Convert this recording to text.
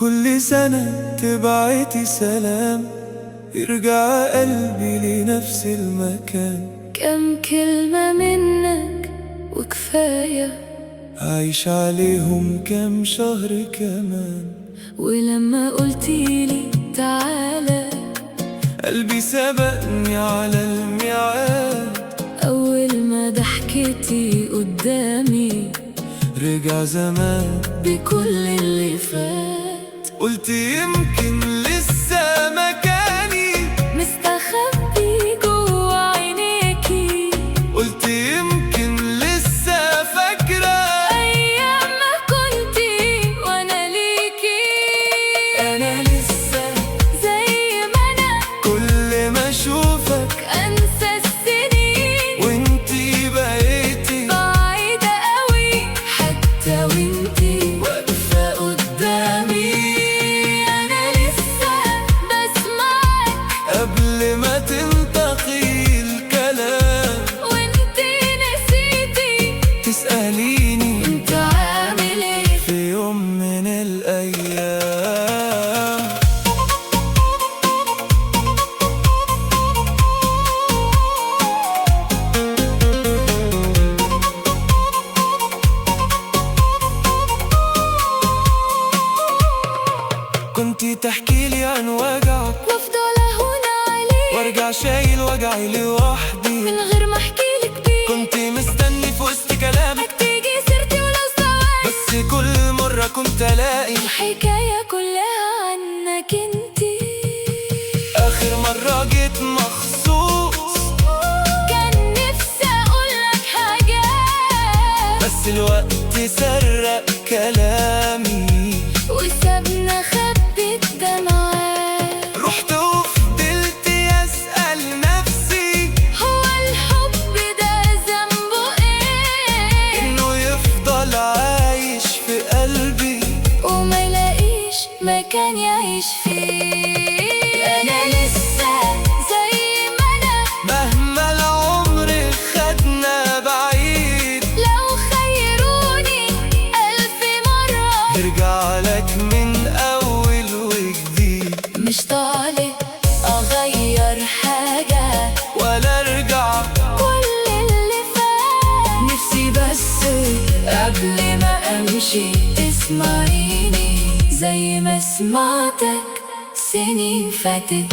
كل سنة تبعتي سلام، يرجع قلبي لنفس المكان. كم كلمة منك وكفاية، عايش عليهم كم شهر كمان. ولما قلتيلي تعالى قلبي سبقني على الميعاد. أول ما ضحكتي قدامي رجع زمان بكل اللي فات. قلت يمكن لسه مكاني مستخبي جوا عينيكي. قلت يمكن لسه فاكرة أيام ما كنتي وأنا ليكي. أنا لسه زي ما أنا كل ما أشوفك أنسى السنين، وانتي بقيتي بعيدة قوي حتى وانتي واقفة قدامي. أنا لسه بسمعك قبل ما تنطقي الكلام، وانتي نسيتي تسأليني انت عامل ايه. في يوم من الأيام. كنتي تحكيلي عن وجعك وافضل اهون عليك وارجع شايل وجعي لوحدي من غير ما احكيلك بيه. كنتي مستني في وسط كلامك تيجي سيرتي ولو ثواني، بس كل مرة كنت ألاقي الحكاية كلها عنك انتي. آخر مرة جيت مخصوص، كان نفسي اقولك حاجات، بس الوقت سرق كلامي وسابنا خبت دمعات. رحت وفضلت أسأل نفسي هو الحب ده ذنبه ايه؟ إنه يفضل عايش في قلبي وما يلاقيش مكان يعيش فيه. أنا لسه زي ما أنا مهما العمر خدنا بعيد. لو خيروني ألف مرة برجع لك من أول وجديد، مش طالب أغير حاجة ولا أرجع كل اللي فات. نفسي بس قبل ما أمشي تسمعيني زي ما سمعتك سنين فاتت.